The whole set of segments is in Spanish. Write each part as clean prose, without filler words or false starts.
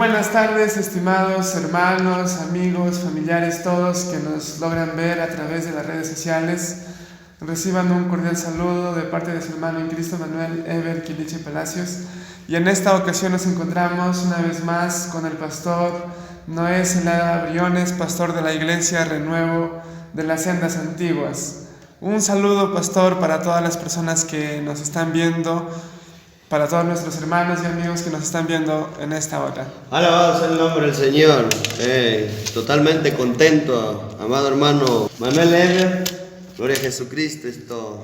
buenas tardes, estimados hermanos, amigos, familiares, todos que nos logran ver a través de las redes sociales. Reciban un cordial saludo de parte de su hermano en Cristo, Manuel Eber Quiliche Palacios. Y en esta ocasión nos encontramos una vez más con el pastor Noé Celada Briones, pastor de la Iglesia Renuevo de las Sendas Antiguas. Un saludo, pastor, para todas las personas que nos están viendo, para todos nuestros hermanos y amigos que nos están viendo en esta hora. Alabado sea el nombre del Señor. Totalmente contento, amado hermano Manuel Eber. Gloria a Jesucristo.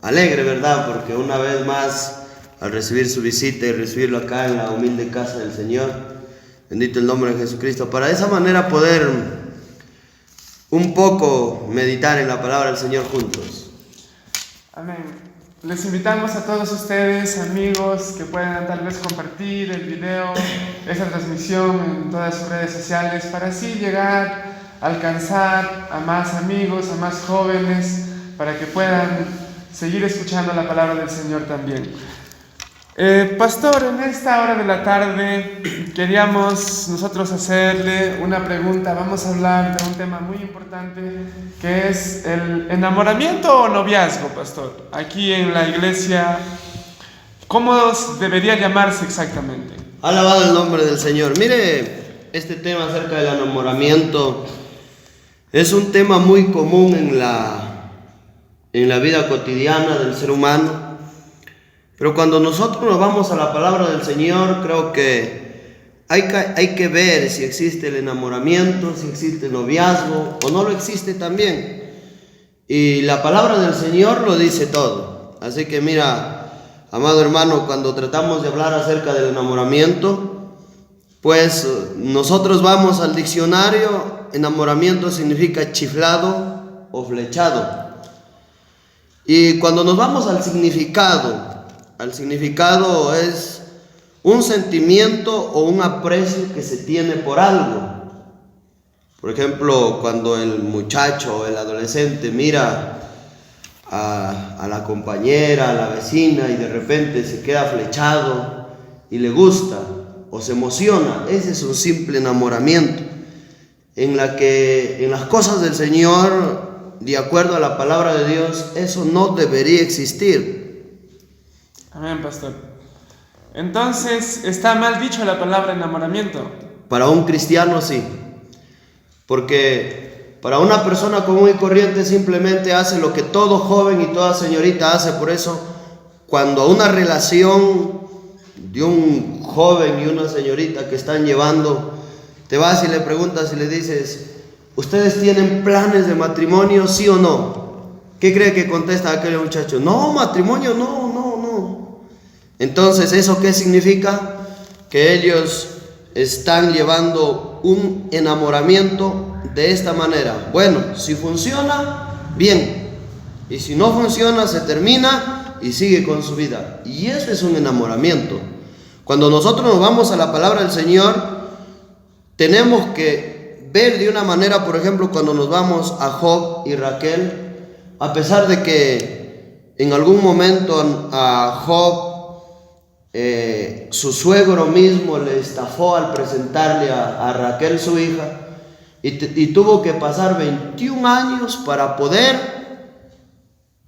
Alegre, ¿verdad? Porque una vez más, al recibir su visita y recibirlo acá en la humilde casa del Señor, bendito el nombre de Jesucristo, para de esa manera poder un poco meditar en la palabra del Señor juntos. Amén. Les invitamos a todos ustedes, amigos, que puedan tal vez compartir el video, esa transmisión en todas sus redes sociales, para así llegar a alcanzar a más amigos, a más jóvenes, para que puedan seguir escuchando la palabra del Señor también. Pastor, en esta hora de la tarde queríamos nosotros hacerle una pregunta. Vamos a hablar de un tema muy importante, que es el enamoramiento o noviazgo, pastor. Aquí en la iglesia, ¿cómo debería llamarse exactamente? Alabado el nombre del Señor. Mire, este tema acerca del enamoramiento es un tema muy común en la vida cotidiana del ser humano. Pero cuando nosotros nos vamos a la palabra del Señor, creo que hay que ver si existe el enamoramiento, si existe el noviazgo o no lo existe también. Y la palabra del Señor lo dice todo. Así que mira, amado hermano, cuando tratamos de hablar acerca del enamoramiento, pues nosotros vamos al diccionario. Enamoramiento significa chiflado o flechado. Y cuando nos vamos al significado es un sentimiento o un aprecio que se tiene por algo. Por ejemplo, cuando el muchacho o el adolescente mira a la compañera, a la vecina, y de repente se queda flechado y le gusta o se emociona, ese es un simple enamoramiento en las cosas del Señor, de acuerdo a la palabra de Dios, eso no debería existir. Amén, pastor. Entonces, ¿está mal dicho la palabra enamoramiento? Para un cristiano sí, porque para una persona común y corriente simplemente hace lo que todo joven y toda señorita hace. Por eso, cuando a una relación de un joven y una señorita que están llevando, te vas y le preguntas y le dices: ¿ustedes tienen planes de matrimonio, sí o no? ¿Qué cree que contesta aquel muchacho? No, matrimonio no. Entonces, ¿eso qué significa? Que ellos están llevando un enamoramiento de esta manera. Bueno, si funciona, bien. Y si no funciona, se termina y sigue con su vida. Y eso es un enamoramiento. Cuando nosotros nos vamos a la palabra del Señor, tenemos que ver de una manera, por ejemplo, cuando nos vamos a Job y Raquel, a pesar de que en algún momento a Job su suegro mismo le estafó al presentarle a Raquel, su hija, y tuvo que pasar 21 años para poder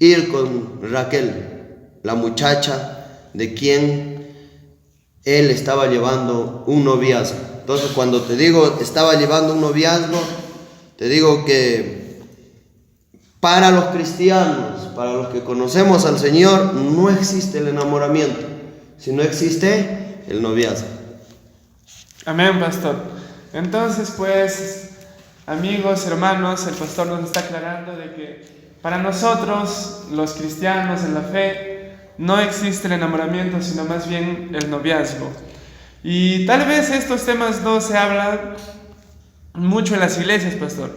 ir con Raquel, la muchacha de quien él estaba llevando un noviazgo. Entonces, cuando te digo estaba llevando un noviazgo, te digo que para los cristianos, para los que conocemos al Señor, no existe el enamoramiento, sino existe el noviazgo. Amén, pastor. Entonces, pues, amigos, hermanos, el pastor nos está aclarando de que para nosotros, los cristianos en la fe, no existe el enamoramiento, sino más bien el noviazgo. Y tal vez estos temas no se hablan mucho en las iglesias, pastor.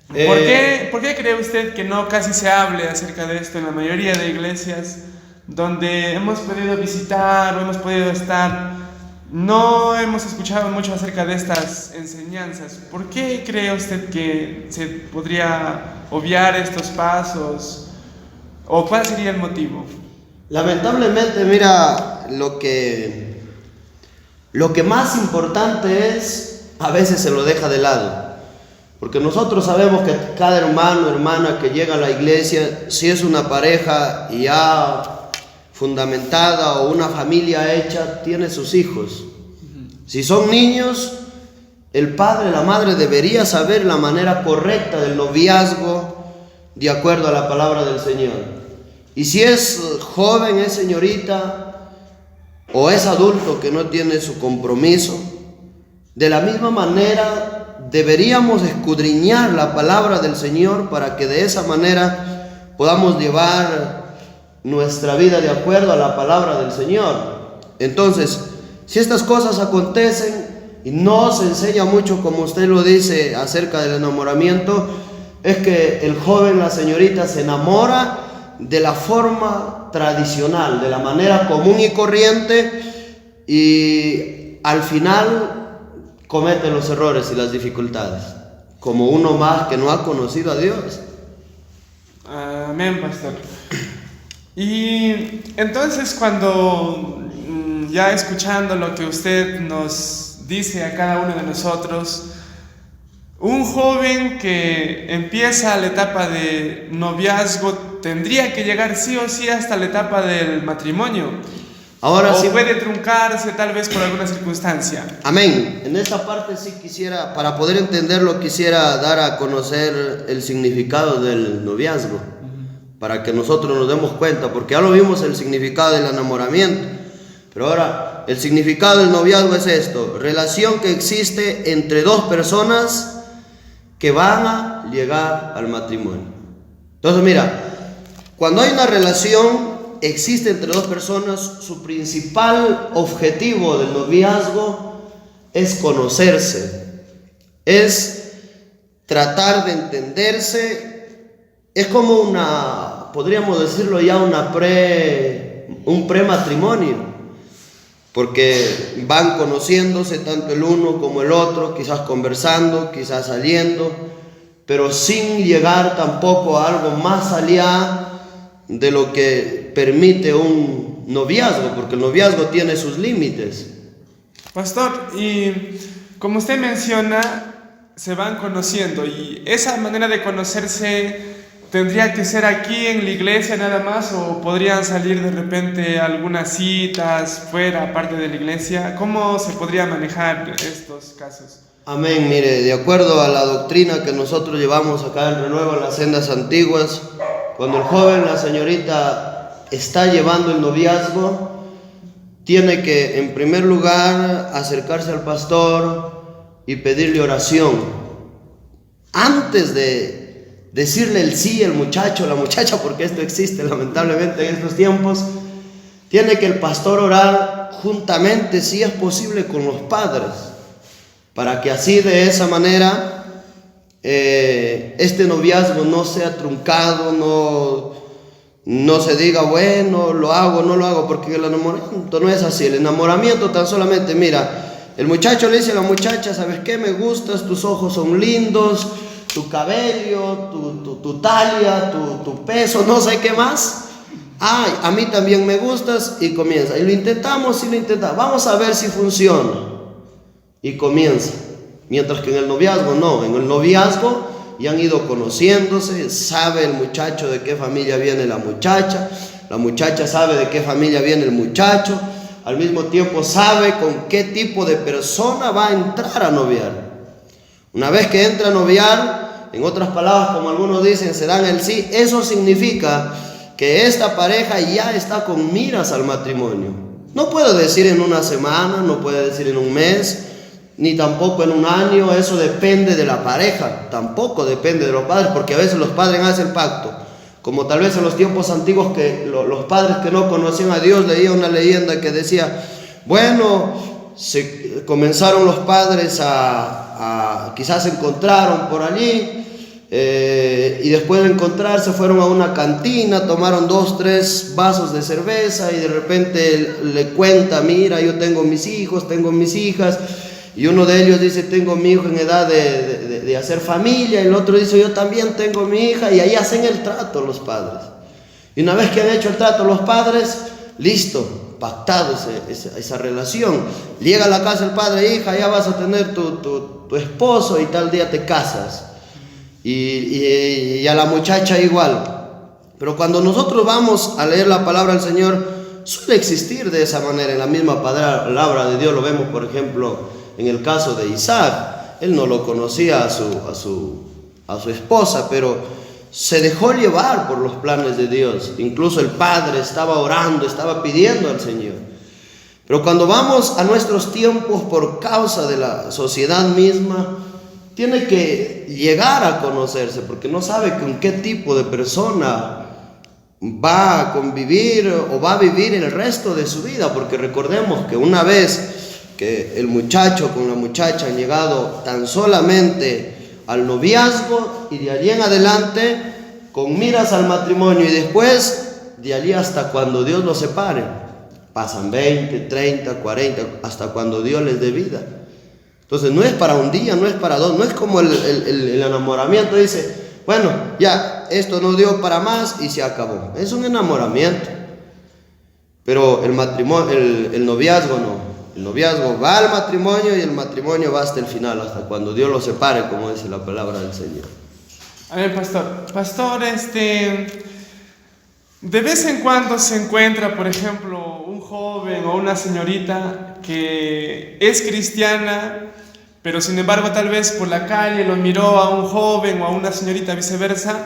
¿Por qué cree usted que no casi se hable acerca de esto en la mayoría de iglesias donde hemos podido visitar o hemos podido estar? No hemos escuchado mucho acerca de estas enseñanzas. ¿Por qué cree usted que se podría obviar estos pasos? ¿O cuál sería el motivo? Lamentablemente, mira, lo que lo que más importante es, a veces se lo deja de lado. Porque nosotros sabemos que cada hermano, hermana que llega a la iglesia, si es una pareja ya fundamentada o una familia hecha, tiene sus hijos. Si son niños, el padre, la madre debería saber la manera correcta del noviazgo de acuerdo a la palabra del Señor. Y si es joven, es señorita o es adulto que no tiene su compromiso, de la misma manera deberíamos escudriñar la palabra del Señor para que de esa manera podamos llevar nuestra vida de acuerdo a la palabra del Señor. Entonces, si estas cosas acontecen y no se enseña mucho, como usted lo dice, acerca del enamoramiento, es que el joven, la señorita, se enamora de la forma tradicional, de la manera común y corriente, y al final comete los errores y las dificultades, como uno más que no ha conocido a Dios. Amén, pastor. Y entonces, cuando ya escuchando lo que usted nos dice a cada uno de nosotros, un joven que empieza la etapa de noviazgo tendría que llegar sí o sí hasta la etapa del matrimonio. Ahora o sí puede truncarse tal vez por alguna circunstancia. Amén. En esta parte sí quisiera, para poder entenderlo, quisiera dar a conocer el significado del noviazgo, para que nosotros nos demos cuenta, porque ya lo vimos el significado del enamoramiento. Pero ahora, el significado del noviazgo es esto: relación que existe entre dos personas que van a llegar al matrimonio. Entonces, mira, cuando hay una relación existe entre dos personas, su principal objetivo del noviazgo es conocerse, es tratar de entenderse. Es como una, podríamos decirlo ya, un prematrimonio. Porque van conociéndose tanto el uno como el otro, quizás conversando, quizás saliendo, pero sin llegar tampoco a algo más allá de lo que permite un noviazgo, porque el noviazgo tiene sus límites. Pastor, y como usted menciona, se van conociendo, y esa manera de conocerse ¿tendría que ser aquí en la iglesia nada más o podrían salir de repente algunas citas fuera, aparte de la iglesia? ¿Cómo se podría manejar estos casos? Amén. Mire, de acuerdo a la doctrina que nosotros llevamos acá en Renuevo, en las sendas antiguas, cuando el joven, la señorita está llevando el noviazgo, tiene que en primer lugar acercarse al pastor y pedirle oración. Antes de decirle el sí, el muchacho, la muchacha, porque esto existe lamentablemente en estos tiempos, tiene que el pastor orar juntamente, si es posible, con los padres, para que así de esa manera este noviazgo no sea truncado, no se diga, bueno, lo hago, no lo hago, porque el enamoramiento no es así. El enamoramiento tan solamente, mira, el muchacho le dice a la muchacha: ¿sabes qué? Me gustas, tus ojos son lindos, tu cabello, tu talia, tu peso, no sé qué más. Ay, a mí también me gustas, y comienza. Y lo intentamos, vamos a ver si funciona. Y comienza. Mientras que en el noviazgo no, en el noviazgo ya han ido conociéndose, sabe el muchacho de qué familia viene la muchacha sabe de qué familia viene el muchacho, al mismo tiempo sabe con qué tipo de persona va a entrar a noviar. Una vez que entra a noviar, en otras palabras, como algunos dicen, se dan el sí. Eso significa que esta pareja ya está con miras al matrimonio. No puede decir en una semana, no puede decir en un mes, ni tampoco en un año. Eso depende de la pareja, tampoco depende de los padres, porque a veces los padres hacen pacto. Como tal vez en los tiempos antiguos, que los padres que no conocían a Dios, leía una leyenda que decía, bueno, comenzaron los padres quizás se encontraron por allí, y después de encontrarse fueron a una cantina, tomaron 2, 3 vasos de cerveza, y de repente le cuenta: mira, yo tengo mis hijos, tengo mis hijas, y uno de ellos dice: tengo mi hijo en edad de hacer familia, y el otro dice: yo también tengo mi hija, y ahí hacen el trato los padres. Y una vez que han hecho el trato los padres, listo, pactado esa relación. Llega a la casa el padre: hija, ya vas a tener tu esposo y tal día te casas. Y a la muchacha igual. Pero cuando nosotros vamos a leer la palabra del Señor, suele existir de esa manera. En la misma palabra de Dios lo vemos, por ejemplo, en el caso de Isaac. Él no lo conocía a su esposa, pero se dejó llevar por los planes de Dios. Incluso el padre estaba orando, estaba pidiendo al Señor. Pero cuando vamos a nuestros tiempos, por causa de la sociedad misma, tiene que llegar a conocerse, porque no sabe con qué tipo de persona va a convivir o va a vivir el resto de su vida. Porque recordemos que una vez que el muchacho con la muchacha han llegado tan solamente al noviazgo, y de allí en adelante con miras al matrimonio, y después de allí hasta cuando Dios los separe, pasan 20, 30, 40, hasta cuando Dios les dé vida. Entonces no es para un día, no es para dos, no es como el enamoramiento. Dice, bueno, ya esto no dio para más y se acabó. Es un enamoramiento. Pero el matrimonio, el noviazgo no. El noviazgo va al matrimonio y el matrimonio va hasta el final, hasta cuando Dios los separe, como dice la palabra del Señor. A ver, pastor, de vez en cuando se encuentra, por ejemplo, un joven o una señorita que es cristiana, pero sin embargo tal vez por la calle lo miró a un joven o a una señorita viceversa,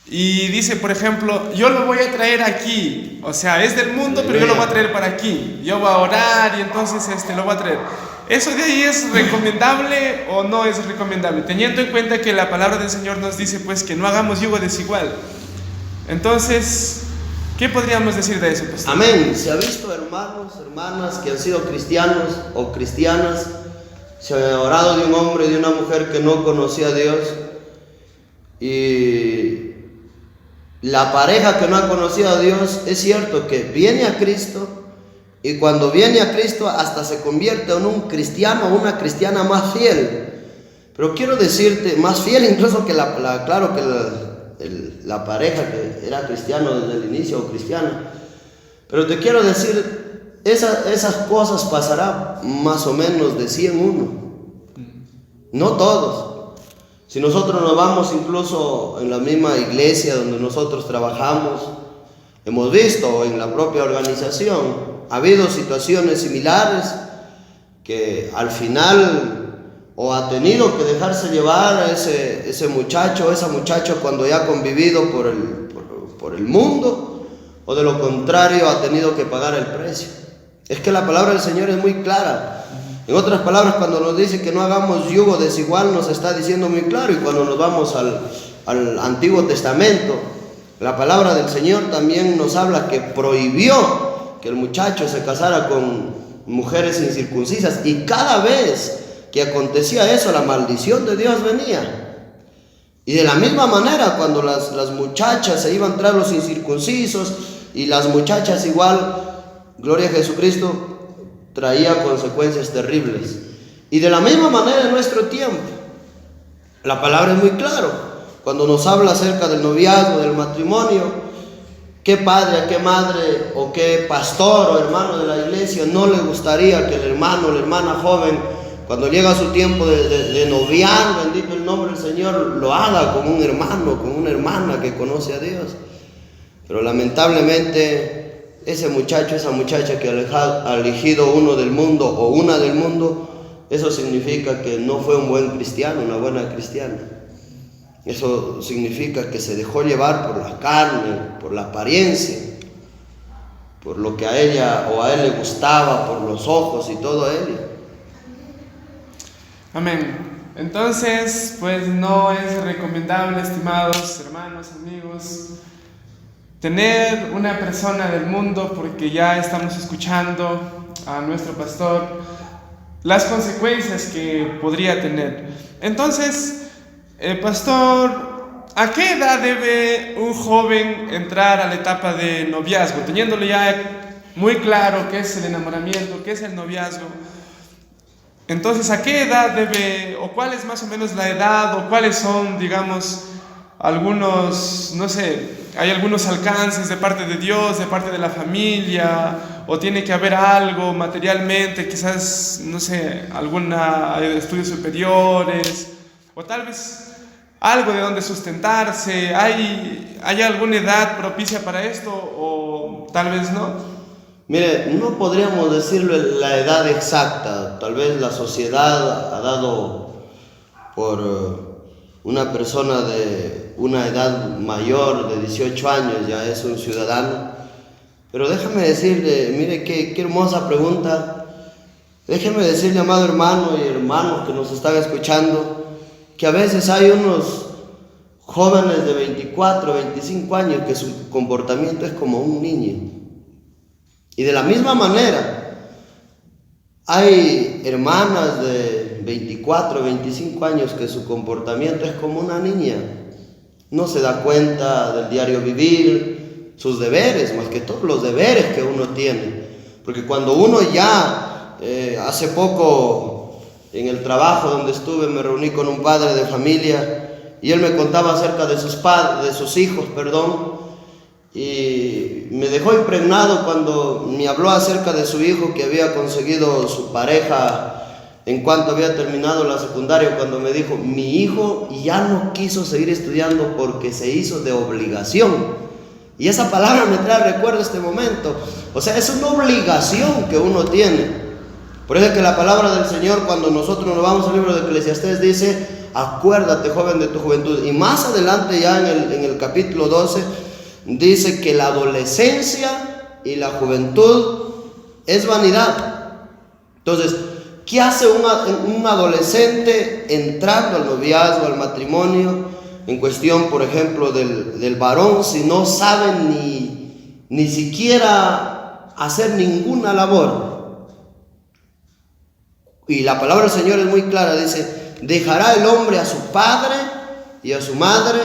y dice, por ejemplo, yo lo voy a traer aquí, o sea, es del mundo, pero yo lo voy a traer para aquí, yo voy a orar y entonces lo voy a traer. ¿Eso de ahí es recomendable o no es recomendable? Teniendo en cuenta que la palabra del Señor nos dice pues que no hagamos yugo desigual. Entonces, ¿qué podríamos decir de eso, pastor? Amén. Se ha visto hermanos, hermanas que han sido cristianos o cristianas, se ha orado de un hombre y de una mujer que no conocía a Dios, y la pareja que no ha conocido a Dios, es cierto que viene a Cristo, y cuando viene a Cristo hasta se convierte en un cristiano o una cristiana más fiel. Pero quiero decirte, más fiel incluso que claro que la pareja que era cristiano desde el inicio o cristiana. Pero te quiero decir, esas cosas pasarán más o menos de 100 uno. No todos. Si nosotros nos vamos incluso en la misma iglesia donde nosotros trabajamos, hemos visto en la propia organización, ha habido situaciones similares que al final o ha tenido que dejarse llevar a ese muchacho o esa muchacha cuando ya ha convivido por el mundo, o de lo contrario ha tenido que pagar el precio. Es que la palabra del Señor es muy clara. En otras palabras, cuando nos dice que no hagamos yugo desigual, nos está diciendo muy claro. Y cuando nos vamos al Antiguo Testamento, la palabra del Señor también nos habla que prohibió que el muchacho se casara con mujeres incircuncisas, y cada vez que acontecía eso, la maldición de Dios venía. Y de la misma manera, cuando las muchachas se iban tras los incircuncisos, y las muchachas igual, gloria a Jesucristo, traía consecuencias terribles. Y de la misma manera en nuestro tiempo, la palabra es muy clara. Cuando nos habla acerca del noviazgo, del matrimonio, ¿qué padre, a qué madre o qué pastor o hermano de la iglesia no le gustaría que el hermano o la hermana joven, cuando llega su tiempo de noviar, bendito el nombre del Señor, lo haga con un hermano, con una hermana que conoce a Dios? Pero lamentablemente ese muchacho, esa muchacha que ha elegido uno del mundo o una del mundo, eso significa que no fue un buen cristiano, una buena cristiana. Eso significa que se dejó llevar por la carne, por la apariencia, por lo que a ella o a él le gustaba, por los ojos y todo ello. Amén. Entonces, pues no es recomendable, estimados hermanos, amigos, tener una persona del mundo, porque ya estamos escuchando a nuestro pastor las consecuencias que podría tener. Entonces, pastor, ¿a qué edad debe un joven entrar a la etapa de noviazgo? Teniéndolo ya muy claro qué es el enamoramiento, qué es el noviazgo. Entonces, ¿a qué edad debe, o cuál es más o menos la edad, o cuáles son, digamos, algunos, no sé, hay algunos alcances de parte de Dios, de parte de la familia, o tiene que haber algo materialmente, quizás, no sé, alguna estudios superiores, o tal vez algo de donde sustentarse. ¿Hay alguna edad propicia para esto o tal vez no? Mire, no podríamos decirle la edad exacta. Tal vez la sociedad ha dado por una persona de una edad mayor de 18 años, ya es un ciudadano. Pero déjame decirle, mire qué hermosa pregunta. Déjeme decirle, amado hermano y hermanos que nos están escuchando, que a veces hay unos jóvenes de 24, 25 años que su comportamiento es como un niño. Y de la misma manera, hay hermanas de 24, 25 años que su comportamiento es como una niña. No se da cuenta del diario vivir, sus deberes, más que todos los deberes que uno tiene. Porque cuando uno ya, hace poco en el trabajo donde estuve, me reuní con un padre de familia y él me contaba acerca de sus hijos, y me dejó impregnado cuando me habló acerca de su hijo que había conseguido su pareja en cuanto había terminado la secundaria, cuando me dijo, mi hijo ya no quiso seguir estudiando porque se hizo de obligación. Y esa palabra me trae recuerdo a este momento. O sea, es una obligación que uno tiene. Por eso es que la palabra del Señor, cuando nosotros nos vamos al libro de Eclesiastés, dice, acuérdate, joven, de tu juventud. Y más adelante, ya en el capítulo 12, dice que la adolescencia y la juventud es vanidad. Entonces, ¿qué hace un adolescente entrando al noviazgo, al matrimonio, en cuestión, por ejemplo, del varón, si no sabe ni siquiera hacer ninguna labor? Y la palabra del Señor es muy clara, dice, dejará el hombre a su padre y a su madre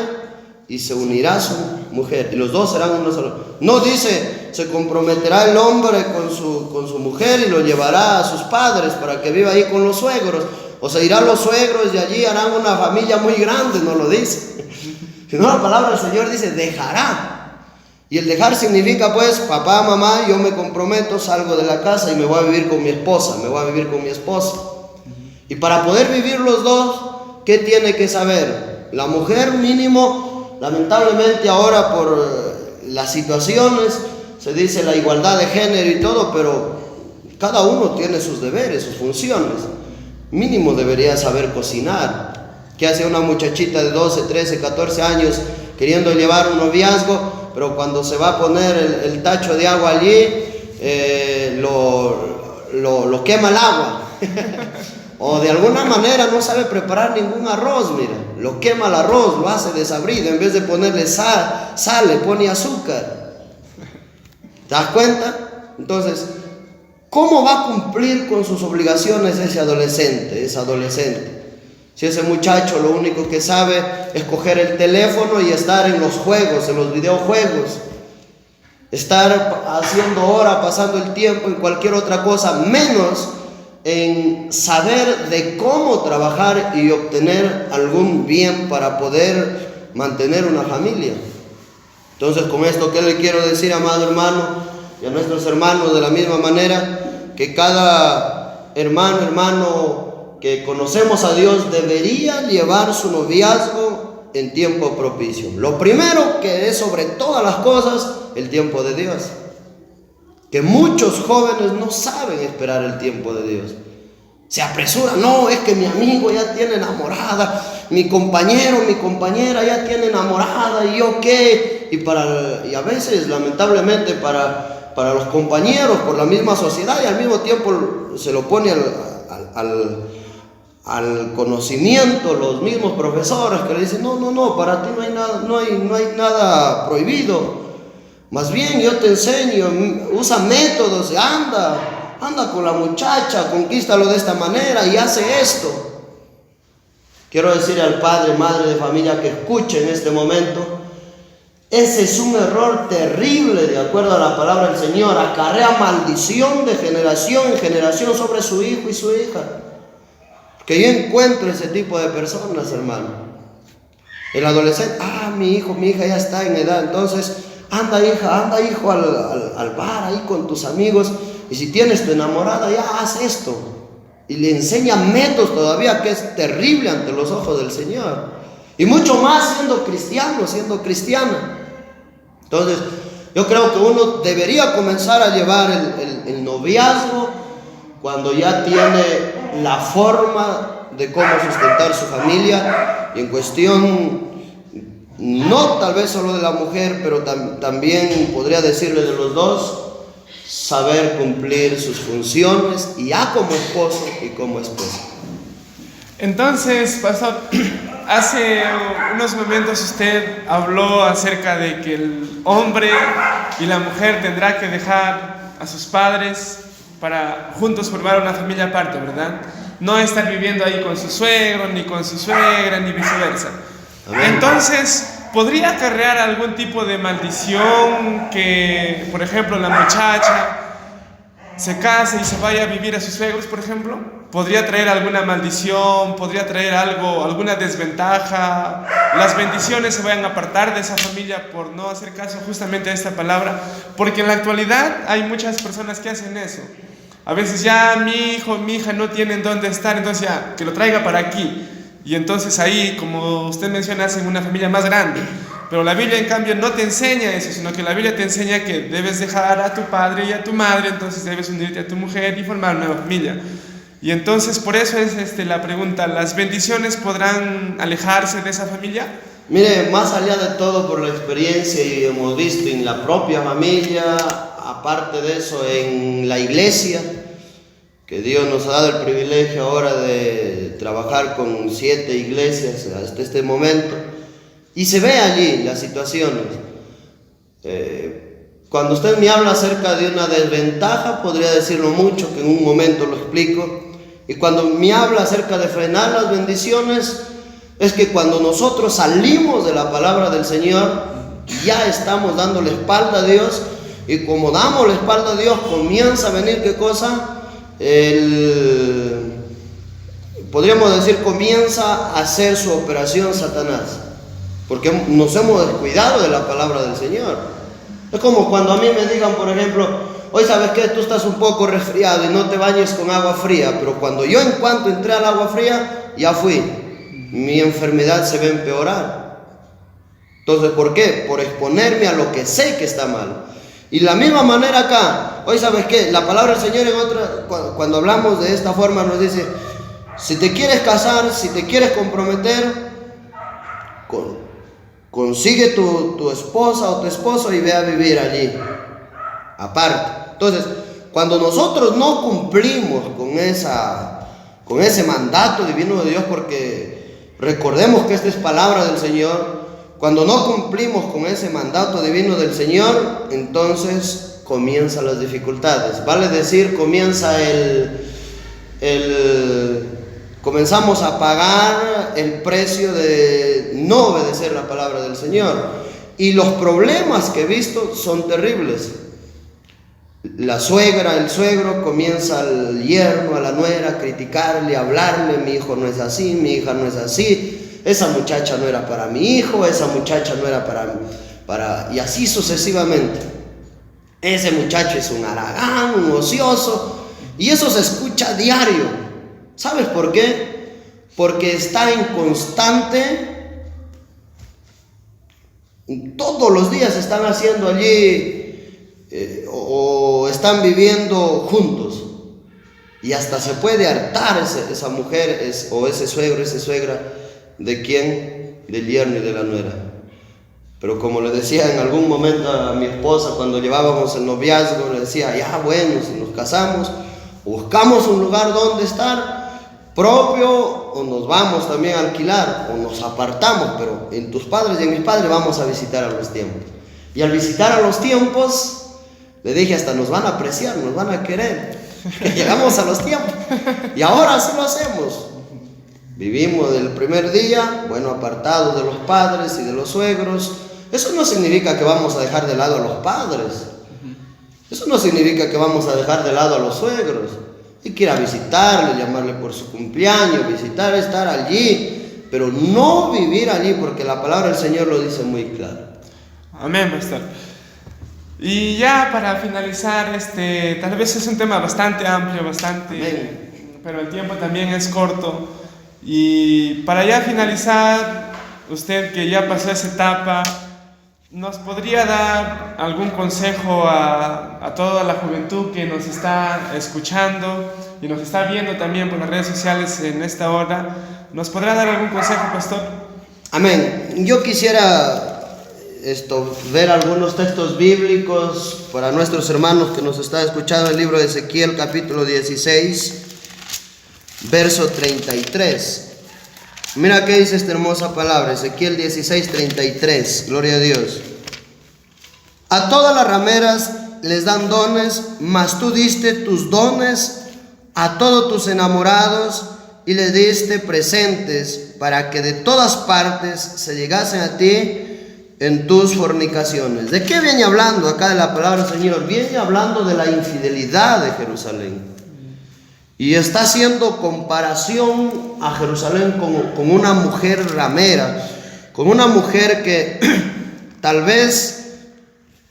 y se unirá a su mujer, y los dos serán uno solo. No dice, se comprometerá el hombre con su mujer y lo llevará a sus padres para que viva ahí con los suegros, o se irán los suegros y allí harán una familia muy grande, no lo dice. Sino la palabra del Señor dice, dejará. Y el dejar significa pues, papá, mamá, yo me comprometo, salgo de la casa y me voy a vivir con mi esposa, Y para poder vivir los dos, ¿qué tiene que saber? La mujer mínimo, lamentablemente ahora por las situaciones, se dice la igualdad de género y todo, pero cada uno tiene sus deberes, sus funciones. Mínimo debería saber cocinar. ¿Qué hace una muchachita de 12, 13, 14 años queriendo llevar un noviazgo, pero cuando se va a poner el tacho de agua allí, lo quema el agua? O de alguna manera no sabe preparar ningún arroz, mira, lo quema el arroz, lo hace desabrido, en vez de ponerle sal le pone azúcar. ¿Te das cuenta? Entonces, ¿cómo va a cumplir con sus obligaciones esa adolescente? Si ese muchacho lo único que sabe es coger el teléfono y estar en los juegos, en los videojuegos, estar haciendo hora, pasando el tiempo en cualquier otra cosa, menos en saber de cómo trabajar y obtener algún bien para poder mantener una familia. Entonces, con esto, ¿qué le quiero decir, amado hermano, y a nuestros hermanos de la misma manera? Que cada hermano que conocemos a Dios debería llevar su noviazgo en tiempo propicio. Lo primero, que es sobre todas las cosas, el tiempo de Dios. Que muchos jóvenes no saben esperar el tiempo de Dios. Se apresuran, no, es que mi amigo ya tiene enamorada, mi compañero, mi compañera ya tiene enamorada, ¿y yo qué? Y a veces, lamentablemente, para los compañeros, por la misma sociedad, y al mismo tiempo se lo pone al conocimiento los mismos profesores que le dicen, no, para ti no hay nada prohibido. Más bien yo te enseño, usa métodos, anda con la muchacha, conquístalo de esta manera y hace esto. Quiero decirle al padre, madre de familia que escuche en este momento, ese es un error terrible, de acuerdo a la palabra del Señor, acarrea maldición de generación en generación sobre su hijo y su hija. Que yo encuentro ese tipo de personas, hermano. El adolescente, mi hijo, mi hija ya está en edad, entonces anda hija, anda hijo al bar ahí con tus amigos, y si tienes tu enamorada ya haz esto. Y le enseña métodos todavía que es terrible ante los ojos del Señor. Y mucho más siendo cristiano, siendo cristiana. Entonces, yo creo que uno debería comenzar a llevar el noviazgo cuando ya tiene la forma de cómo sustentar su familia, y en cuestión, no tal vez solo de la mujer, pero también podría decirle de los dos, saber cumplir sus funciones, y ya como esposo y como esposa. Entonces, pastor, hace unos momentos usted habló acerca de que el hombre y la mujer tendrá que dejar a sus padres para juntos formar una familia aparte, ¿verdad? No estar viviendo ahí con su suegro, ni con su suegra, ni viceversa. Amén. Entonces, ¿podría acarrear algún tipo de maldición que, por ejemplo, la muchacha se case y se vaya a vivir a sus suegros, por ejemplo? ¿Podría traer alguna maldición? ¿Podría traer algo, alguna desventaja? Las bendiciones se vayan a apartar de esa familia por no hacer caso justamente a esta palabra. Porque en la actualidad hay muchas personas que hacen eso. A veces ya mi hijo, mi hija no tienen dónde estar, entonces ya, que lo traiga para aquí. Y entonces ahí, como usted menciona, hacen una familia más grande. Pero la Biblia, en cambio, no te enseña eso, sino que la Biblia te enseña que debes dejar a tu padre y a tu madre, entonces debes unirte a tu mujer y formar una nueva familia. Y entonces, por eso es la pregunta, ¿las bendiciones podrán alejarse de esa familia? Mire, más allá de todo, por la experiencia, y hemos visto en la propia familia, aparte de eso, en la iglesia, que Dios nos ha dado el privilegio ahora de trabajar con 7 iglesias hasta este momento, y se ve allí las situaciones. Cuando usted me habla acerca de una desventaja, podría decirlo mucho, que en un momento lo explico. Y cuando me habla acerca de frenar las bendiciones, es que cuando nosotros salimos de la palabra del Señor, ya estamos dando la espalda a Dios, y como damos la espalda a Dios, comienza a venir, ¿qué cosa? Podríamos decir, comienza a hacer su operación Satanás, porque nos hemos descuidado de la palabra del Señor. Es como cuando a mí me digan, por ejemplo, hoy sabes que tú estás un poco resfriado y no te bañes con agua fría, pero cuando yo en cuanto entré al agua fría, ya fui, mi enfermedad se va a empeorar. Entonces, ¿por qué? Por exponerme a lo que sé que está mal. Y la misma manera acá, hoy sabes qué, la palabra del Señor cuando hablamos de esta forma nos dice, si te quieres casar, si te quieres comprometer, consigue tu esposa o tu esposo y ve a vivir allí, aparte. Entonces, cuando nosotros no cumplimos con ese mandato divino de Dios, porque recordemos que esta es palabra del Señor, cuando no cumplimos con ese mandato divino del Señor, entonces comienzan las dificultades. Vale decir, comenzamos a pagar el precio de no obedecer la palabra del Señor. Y los problemas que he visto son terribles. La suegra, el suegro, comienza al yerno, a la nuera, a criticarle, a hablarle, mi hijo no es así, mi hija no es así, esa muchacha no era para mi hijo, esa muchacha no era para y así sucesivamente. Ese muchacho es un haragán, un ocioso, y eso se escucha a diario. ¿Sabes por qué? Porque está en constante, todos los días están haciendo allí, o están viviendo juntos, y hasta se puede hartar esa mujer o ese suegro, esa suegra. ¿De quién? Del yerno y de la nuera. Pero como le decía en algún momento a mi esposa, cuando llevábamos el noviazgo, le decía, ya bueno, si nos casamos, buscamos un lugar donde estar propio, o nos vamos también a alquilar, o nos apartamos, pero en tus padres y en mis padres vamos a visitar a los tiempos. Y al visitar a los tiempos, le dije, hasta nos van a apreciar, nos van a querer. Llegamos a los tiempos, y ahora sí lo hacemos. Vivimos del primer día, bueno, apartados de los padres y de los suegros. Eso no significa que vamos a dejar de lado a los padres. Eso no significa que vamos a dejar de lado a los suegros. Hay que ir a visitarle, llamarle por su cumpleaños, visitar, estar allí, pero no vivir allí, porque la palabra del Señor lo dice muy claro. Amén, pastor. Y ya para finalizar, tal vez es un tema bastante amplio, pero el tiempo también es corto. Y para ya finalizar, usted que ya pasó esa etapa, ¿nos podría dar algún consejo a toda la juventud que nos está escuchando y nos está viendo también por las redes sociales en esta hora? ¿Nos podrá dar algún consejo, pastor? Amén. Yo quisiera ver algunos textos bíblicos para nuestros hermanos que nos están escuchando. El libro de Ezequiel, capítulo 16, verso 33. Mira qué dice esta hermosa palabra, Ezequiel 16, 33, gloria a Dios. A todas las rameras les dan dones, mas tú diste tus dones a todos tus enamorados y les diste presentes para que de todas partes se llegasen a ti en tus fornicaciones. ¿De qué viene hablando acá de la palabra del Señor? Viene hablando de la infidelidad de Jerusalén. Y está haciendo comparación a Jerusalén con una mujer ramera, con una mujer que tal vez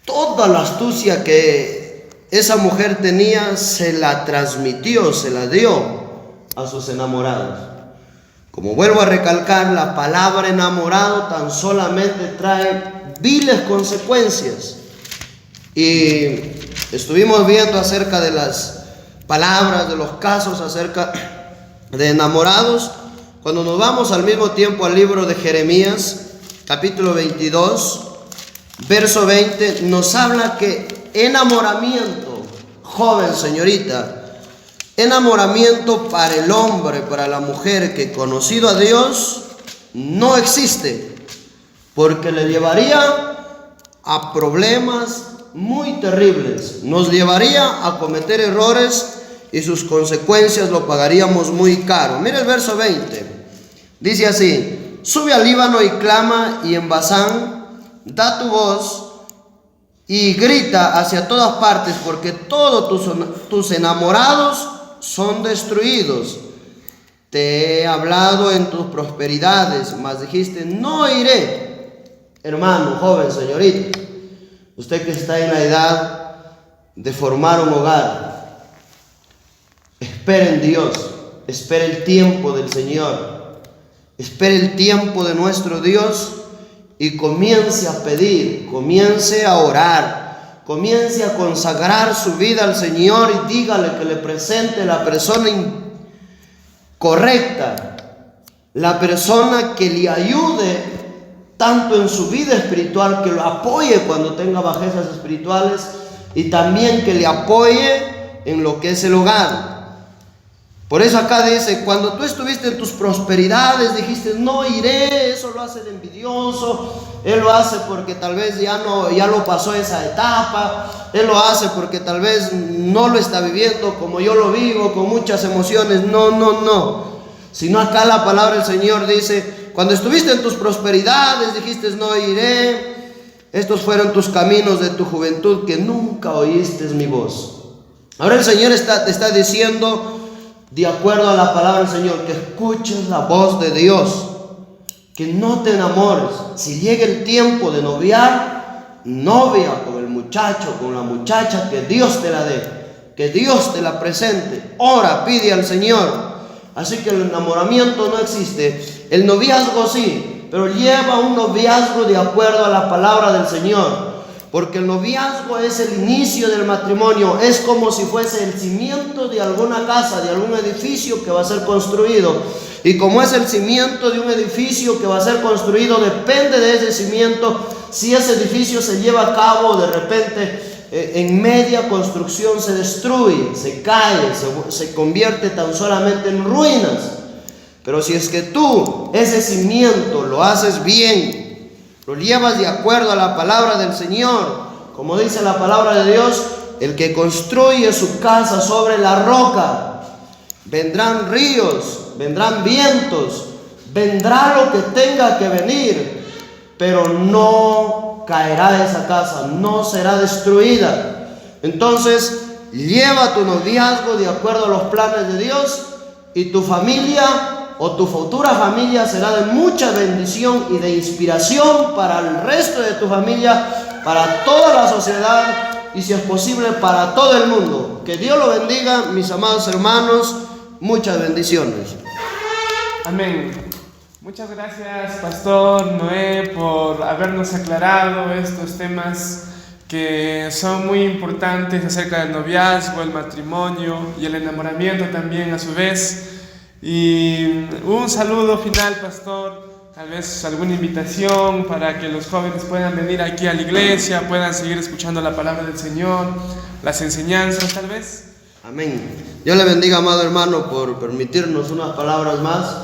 toda la astucia que esa mujer tenía se la transmitió, se la dio a sus enamorados. Como vuelvo a recalcar, la palabra enamorado tan solamente trae viles consecuencias. Y estuvimos viendo acerca de las palabras, de los casos acerca de enamorados. Cuando nos vamos al mismo tiempo al libro de Jeremías, capítulo 22, verso 20, nos habla que enamoramiento, joven señorita, enamoramiento para el hombre, para la mujer que conocido a Dios no existe, porque le llevaría a problemas muy terribles, nos llevaría a cometer errores y sus consecuencias lo pagaríamos muy caro. Mira el verso 20, dice así: sube al Líbano y clama, y en Basán da tu voz y grita hacia todas partes, porque todos tus enamorados son destruidos. Te he hablado en tus prosperidades, mas dijiste no iré. Hermano, joven, señorita, usted que está en la edad de formar un hogar, espere en Dios, espere el tiempo del Señor, espere el tiempo de nuestro Dios y comience a pedir, comience a orar, comience a consagrar su vida al Señor y dígale que le presente la persona correcta, la persona que le ayude tanto en su vida espiritual, que lo apoye cuando tenga bajezas espirituales, y también que le apoye en lo que es el hogar. Por eso acá dice: cuando tú estuviste en tus prosperidades dijiste no iré. Eso lo hace de envidioso, él lo hace porque tal vez ya lo pasó esa etapa, él lo hace porque tal vez no lo está viviendo como yo lo vivo, con muchas emociones. No, sino acá la palabra del Señor dice: cuando estuviste en tus prosperidades dijiste no iré. Estos fueron tus caminos de tu juventud, que nunca oíste mi voz. Ahora el Señor te está diciendo, de acuerdo a la palabra del Señor, que escuches la voz de Dios, que no te enamores. Si llega el tiempo de noviar, novia con el muchacho, con la muchacha, que Dios te la dé, que Dios te la presente. Ora, pide al Señor. Así que el enamoramiento no existe. El noviazgo sí, pero lleva un noviazgo de acuerdo a la palabra del Señor. Porque el noviazgo es el inicio del matrimonio, es como si fuese el cimiento de alguna casa, de algún edificio que va a ser construido. Y como es el cimiento de un edificio que va a ser construido, depende de ese cimiento. Si ese edificio se lleva a cabo, de repente en media construcción se destruye, se cae, se convierte tan solamente en ruinas. Pero si es que tú ese cimiento lo haces bien, lo llevas de acuerdo a la palabra del Señor, como dice la palabra de Dios: el que construye su casa sobre la roca, vendrán ríos, vendrán vientos, vendrá lo que tenga que venir, pero no caerá esa casa, no será destruida. Entonces, lleva tu noviazgo de acuerdo a los planes de Dios, y tu familia o tu futura familia será de mucha bendición y de inspiración para el resto de tu familia, para toda la sociedad y, si es posible, para todo el mundo. Que Dios lo bendiga, mis amados hermanos. Muchas bendiciones. Amén. Muchas gracias, Pastor Noé, por habernos aclarado estos temas que son muy importantes acerca del noviazgo, el matrimonio y el enamoramiento también a su vez. Y un saludo final, Pastor, tal vez alguna invitación para que los jóvenes puedan venir aquí a la iglesia, puedan seguir escuchando la palabra del Señor, las enseñanzas tal vez. Amén. Dios le bendiga, amado hermano, por permitirnos unas palabras más.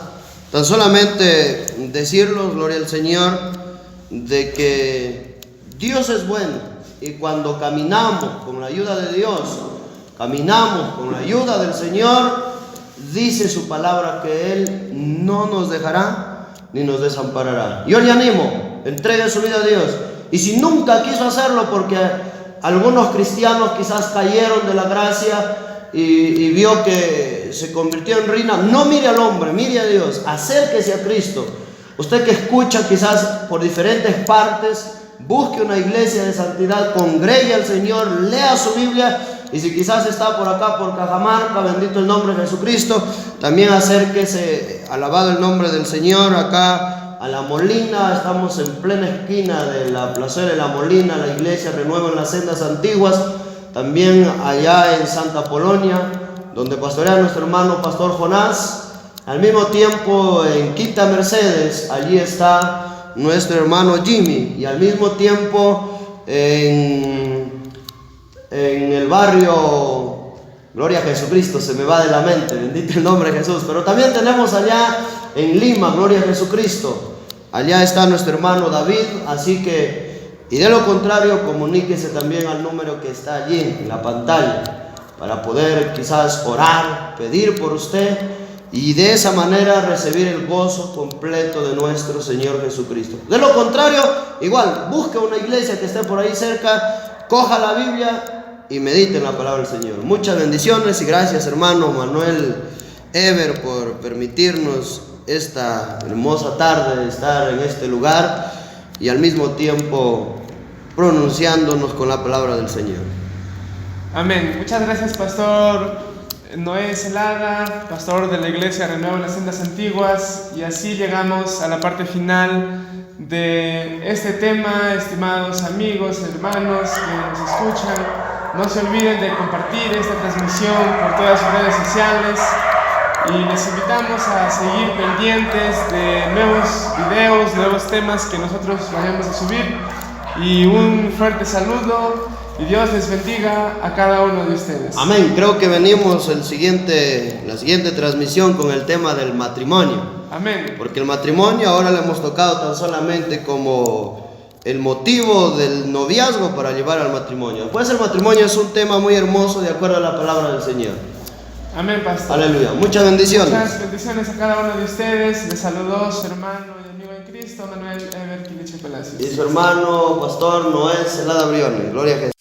Tan solamente decirlos, gloria al Señor, de que Dios es bueno. Y cuando caminamos con la ayuda de Dios, caminamos con la ayuda del Señor, dice su palabra que Él no nos dejará ni nos desamparará. Yo le animo, entregue su vida a Dios. Y si nunca quiso hacerlo porque algunos cristianos quizás cayeron de la gracia y vio que se convirtió en ruina, no mire al hombre, mire a Dios, acérquese a Cristo. Usted que escucha quizás por diferentes partes, busque una iglesia de santidad, congregue al Señor, lea su Biblia. Y si quizás está por acá, por Cajamarca, bendito el nombre de Jesucristo, también acérquese, alabado el nombre del Señor, acá a La Molina. Estamos en plena esquina de la placera de La Molina, la iglesia Renuevo en las Sendas Antiguas. También allá en Santa Polonia, donde pastorea nuestro hermano Pastor Jonás. Al mismo tiempo en Quinta Mercedes, allí está nuestro hermano Jimmy. Y al mismo tiempo en el barrio, gloria a Jesucristo, se me va de la mente, bendito el nombre de Jesús. Pero también tenemos allá en Lima, gloria a Jesucristo. Allá está nuestro hermano David, así que, y de lo contrario, comuníquese también al número que está allí en la pantalla, para poder quizás orar, pedir por usted, y de esa manera recibir el gozo completo de nuestro Señor Jesucristo. De lo contrario, igual, busque una iglesia que esté por ahí cerca, coja la Biblia y medite en la palabra del Señor. Muchas bendiciones y gracias, hermano Manuel Ever, por permitirnos esta hermosa tarde de estar en este lugar y al mismo tiempo pronunciándonos con la palabra del Señor. Amén. Muchas gracias, Pastor Noé Celada, pastor de la iglesia Renuevo en las Sendas Antiguas. Y así llegamos a la parte final de este tema, estimados amigos, hermanos que nos escuchan. No se olviden de compartir esta transmisión por todas sus redes sociales y les invitamos a seguir pendientes de nuevos videos, nuevos temas que nosotros vayamos a subir. Y un fuerte saludo y Dios les bendiga a cada uno de ustedes. Amén. Creo que venimos la siguiente transmisión con el tema del matrimonio. Amén. Porque el matrimonio ahora lo hemos tocado tan solamente como el motivo del noviazgo para llevar al matrimonio. Pues el matrimonio es un tema muy hermoso de acuerdo a la palabra del Señor. Amén, pastor. Aleluya. Muchas bendiciones. Muchas bendiciones a cada uno de ustedes. Les saludó su hermano y amigo en Cristo, Manuel Ever Quiliche Palacios. Y su hermano, pastor Noé Celada Briones. Gloria a Jesús.